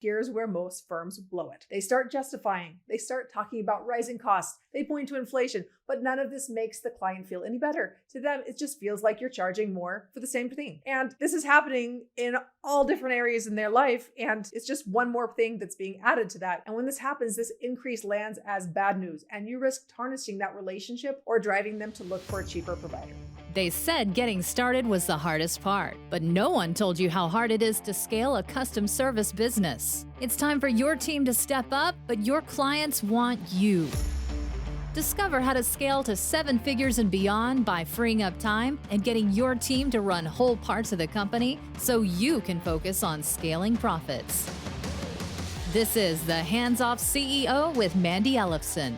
Here's where most firms blow it. They start justifying, they start talking about rising costs, they point to inflation, but none of this makes the client feel any better. To them, it just feels like you're charging more for the same thing. And this is happening in all different areas in their life, and it's just one more thing that's being added to that. And when this happens, this increase lands as bad news, and you risk tarnishing that relationship or driving them to look for a cheaper provider. They said getting started was the hardest part, but no one told you how hard it is to scale a custom service business. It's time for your team to step up, but your clients want you. Discover how to scale to 7 figures and beyond by freeing up time and getting your team to run whole parts of the company so you can focus on scaling profits. This is the Hands-Off CEO with Mandi Ellefson.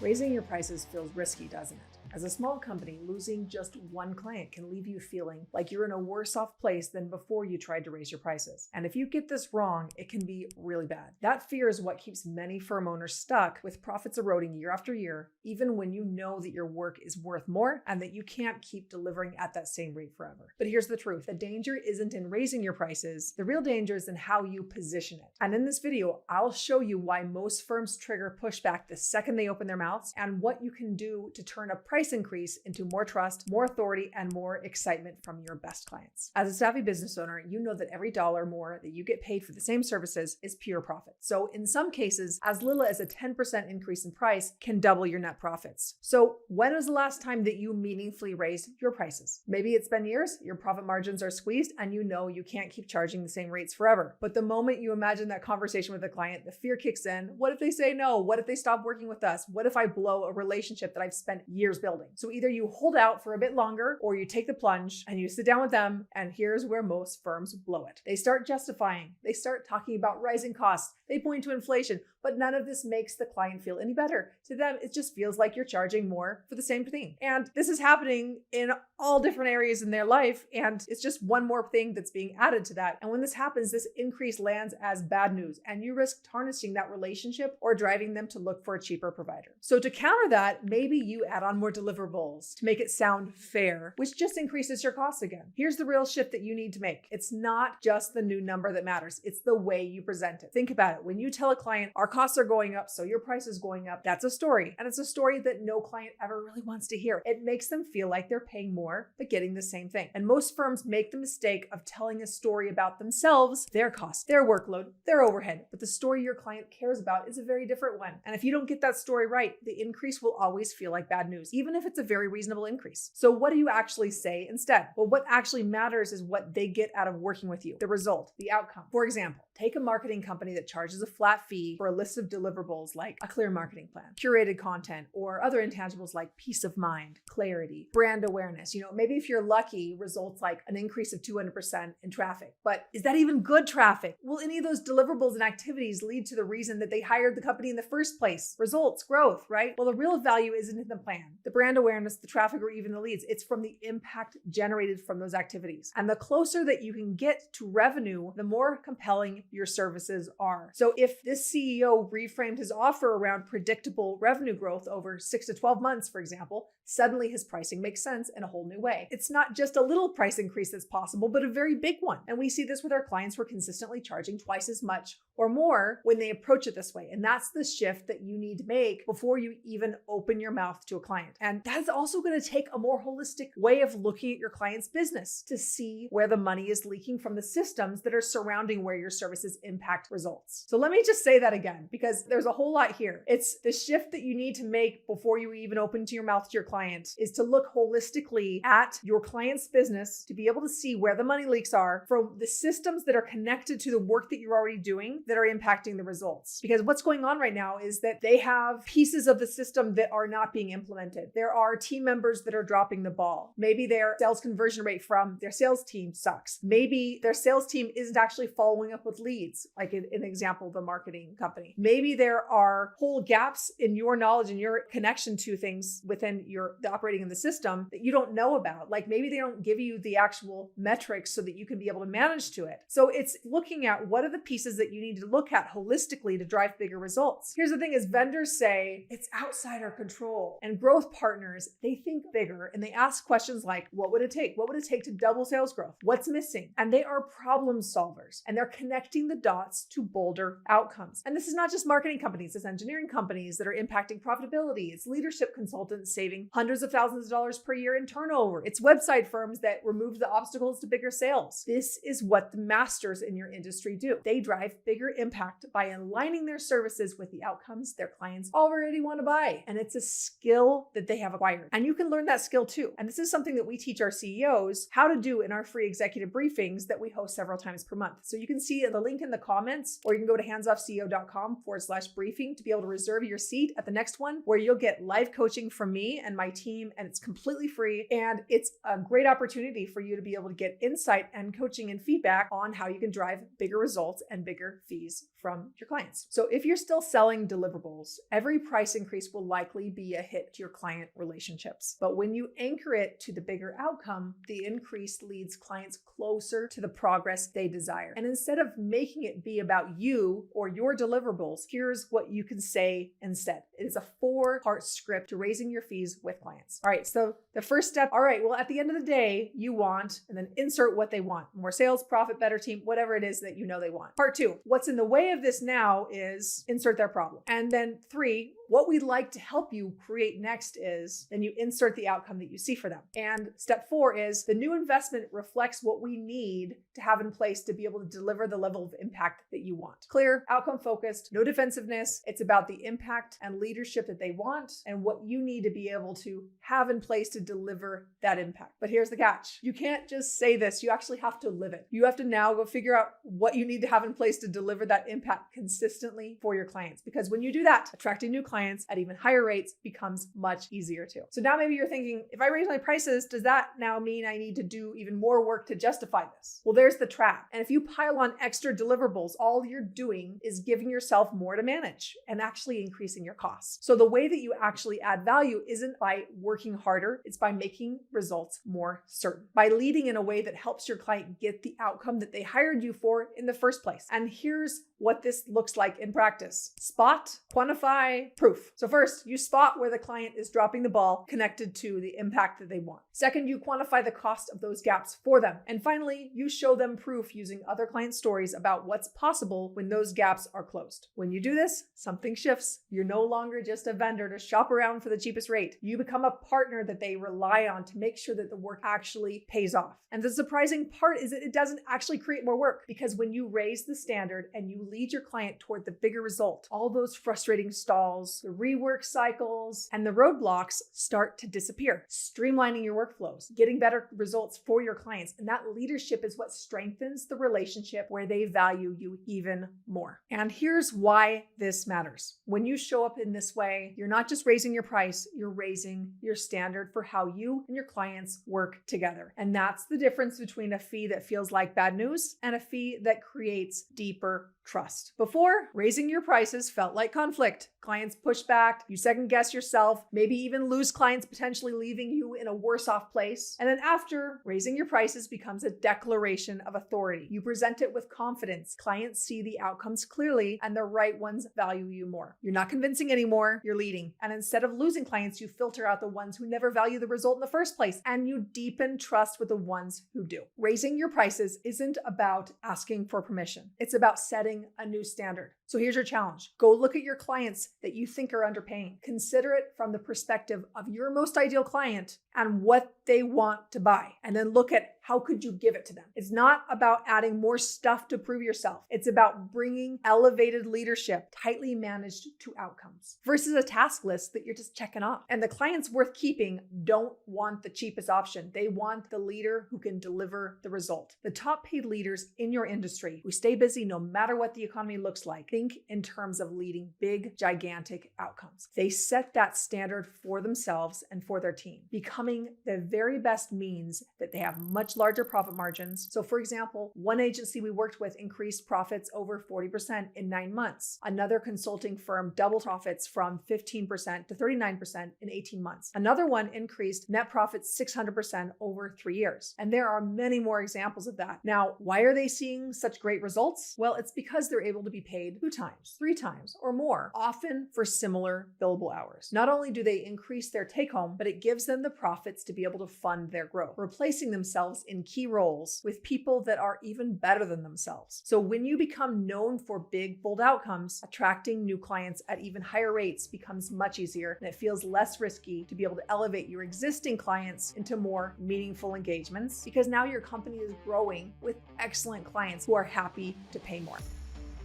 Raising your prices feels risky, doesn't it? As a small company, losing just one client can leave you feeling like you're in a worse off place than before you tried to raise your prices. And if you get this wrong, it can be really bad. That fear is what keeps many firm owners stuck with profits eroding year after year, even when you know that your work is worth more and that you can't keep delivering at that same rate forever. But here's the truth. The danger isn't in raising your prices. The real danger is in how you position it. And in this video, I'll show you why most firms trigger pushback the second they open their mouths and what you can do to turn a price increase into more trust, more authority, and more excitement from your best clients. As a savvy business owner, you know that every dollar more that you get paid for the same services is pure profit. So in some cases, as little as a 10% increase in price can double your net profits. So when was the last time that you meaningfully raised your prices? Maybe it's been years, your profit margins are squeezed, and you know you can't keep charging the same rates forever. But the moment you imagine that conversation with a client, the fear kicks in. What if they say no? What if they stop working with us? What if I blow a relationship that I've spent years building? So either you hold out for a bit longer or you take the plunge and you sit down with them, and here's where most firms blow it. They start justifying, they start talking about rising costs, they point to inflation, but none of this makes the client feel any better. To them, it just feels like you're charging more for the same thing. And this is happening in all different areas in their life, and it's just one more thing that's being added to that. And when this happens, this increase lands as bad news, and you risk tarnishing that relationship or driving them to look for a cheaper provider. So to counter that, maybe you add on more deliverables to make it sound fair, which just increases your costs again. Here's the real shift that you need to make. It's not just the new number that matters. It's the way you present it. Think about it. When you tell a client, our costs are going up, so your price is going up, that's a story. And it's a story that no client ever really wants to hear. It makes them feel like they're paying more, but getting the same thing. And most firms make the mistake of telling a story about themselves, their costs, their workload, their overhead. But the story your client cares about is a very different one. And if you don't get that story right, the increase will always feel like bad news, even if it's a very reasonable increase. So what do you actually say instead? Well, what actually matters is what they get out of working with you, the result, the outcome. For example, take a marketing company that charges a flat fee for a list of deliverables like a clear marketing plan, curated content, or other intangibles like peace of mind, clarity, brand awareness. Maybe if you're lucky, results like an increase of 200% in traffic. But is that even good traffic? Will any of those deliverables and activities lead to the reason that they hired the company in the first place? Results, growth, right? Well, the real value isn't in the plan, the brand awareness, the traffic, or even the leads. It's from the impact generated from those activities. And the closer that you can get to revenue, the more compelling your services are. So if this CEO reframed his offer around predictable revenue growth over 6 to 12 months, for example, suddenly his pricing makes sense in a whole new way. It's not just a little price increase that's possible, but a very big one. And we see this with our clients who are consistently charging twice as much or more when they approach it this way. And that's the shift that you need to make before you even open your mouth to a client. And that's also going to take a more holistic way of looking at your client's business to see where the money is leaking from the systems that are surrounding where your services impact results. So let me just say that again, because there's a whole lot here. It's the shift that you need to make before you even open to your mouth to your client is to look holistically at your client's business to be able to see where the money leaks are from the systems that are connected to the work that you're already doing that are impacting the results. Because what's going on right now is that they have pieces of the system that are not being implemented. There are team members that are dropping the ball. Maybe their sales conversion rate from their sales team sucks. Maybe their sales team isn't actually following up with leads, like in an example of a marketing company. Maybe there are whole gaps in your knowledge and your connection to things within your you're operating in the system that you don't know about. Like maybe they don't give you the actual metrics so that you can be able to manage to it. So it's looking at what are the pieces that you need to look at holistically to drive bigger results. Here's the thing is vendors say it's outside our control, and growth partners, they think bigger and they ask questions like, what would it take? What would it take to double sales growth? What's missing? And they are problem solvers, and they're connecting the dots to bolder outcomes. And this is not just marketing companies, it's engineering companies that are impacting profitability. It's leadership consultants saving hundreds of thousands of dollars per year in turnover. It's website firms that remove the obstacles to bigger sales. This is what the masters in your industry do. They drive bigger impact by aligning their services with the outcomes their clients already want to buy. And it's a skill that they have acquired. And you can learn that skill too. And this is something that we teach our CEOs how to do in our free executive briefings that we host several times per month. So you can see the link in the comments, or you can go to handsoffceo.com/briefing to be able to reserve your seat at the next one, where you'll get live coaching from me and my team, and it's completely free. And it's a great opportunity for you to be able to get insight and coaching and feedback on how you can drive bigger results and bigger fees from your clients. So if you're still selling deliverables, every price increase will likely be a hit to your client relationships. But when you anchor it to the bigger outcome, the increase leads clients closer to the progress they desire. And instead of making it be about you or your deliverables, here's what you can say instead. It is a 4-part script to raising your fees with clients. All right, so the first step, all right, well, at the end of the day, you want, and then insert what they want. More sales, profit, better team, whatever it is that you know they want. Part 2, what's in the way of this now is insert their problem. And then 3, what we'd like to help you create next is, then you insert the outcome that you see for them. And step 4 is the new investment reflects what we need to have in place to be able to deliver the level of impact that you want. Clear, outcome focused, no defensiveness. It's about the impact and leadership that they want and what you need to be able to have in place to deliver that impact. But here's the catch. You can't just say this. You actually have to live it. You have to now go figure out what you need to have in place to deliver that impact consistently for your clients. Because when you do that, attracting new clients at even higher rates becomes much easier too. So now maybe you're thinking, if I raise my prices, does that now mean I need to do even more work to justify this? Well, there's the trap. And if you pile on extra deliverables, all you're doing is giving yourself more to manage and actually increasing your costs. So the way that you actually add value isn't by working harder, it's by making results more certain, by leading in a way that helps your client get the outcome that they hired you for in the first place. And here's what this looks like in practice. Spot, quantify, proof. So first, you spot where the client is dropping the ball connected to the impact that they want. Second, you quantify the cost of those gaps for them. And finally, you show them proof using other client stories about what's possible when those gaps are closed. When you do this, something shifts. You're no longer just a vendor to shop around for the cheapest rate. You become a partner that they rely on to make sure that the work actually pays off. And the surprising part is that it doesn't actually create more work, because when you raise the standard and you lead your client toward the bigger result, all those frustrating stalls, the rework cycles, and the roadblocks start to disappear, streamlining your workflows, getting better results for your clients. And that leadership is what strengthens the relationship where they value you even more. And here's why this matters. When you show up in this way, you're not just raising your price, you're raising your standard for how you and your clients work together. And that's the difference between a fee that feels like bad news and a fee that creates deeper trust. Before, raising your prices felt like conflict. Clients push back, you second guess yourself, maybe even lose clients, potentially leaving you in a worse off place. And then after, raising your prices becomes a declaration of authority. You present it with confidence. Clients see the outcomes clearly, and the right ones value you more. You're not convincing anymore, you're leading. And instead of losing clients, you filter out the ones who never value the result in the first place, and you deepen trust with the ones who do. Raising your prices isn't about asking for permission. It's about setting a new standard. So here's your challenge. Go look at your clients that you think are underpaying. Consider it from the perspective of your most ideal client and what they want to buy. And then look at how could you give it to them. It's not about adding more stuff to prove yourself. It's about bringing elevated leadership tightly managed to outcomes versus a task list that you're just checking off. And the clients worth keeping don't want the cheapest option. They want the leader who can deliver the result. The top paid leaders in your industry who stay busy no matter what the economy looks like, they think in terms of leading big, gigantic outcomes. They set that standard for themselves and for their team, becoming the very best means that they have much larger profit margins. So for example, one agency we worked with increased profits over 40% in 9 months. Another consulting firm doubled profits from 15% to 39% in 18 months. Another one increased net profits 600% over 3 years. And there are many more examples of that. Now, why are they seeing such great results? Well, it's because they're able to be paid 2 times, 3 times, or more, often for similar billable hours. Not only do they increase their take home, but it gives them the profits to be able to fund their growth, replacing themselves in key roles with people that are even better than themselves. So when you become known for big, bold outcomes, attracting new clients at even higher rates becomes much easier, and it feels less risky to be able to elevate your existing clients into more meaningful engagements, because now your company is growing with excellent clients who are happy to pay more.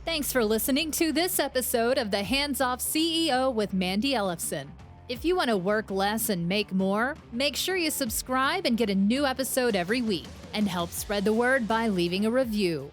Thanks for listening to this episode of The Hands Off CEO with Mandi Ellefson. If you want to work less and make more, make sure you subscribe and get a new episode every week, and help spread the word by leaving a review.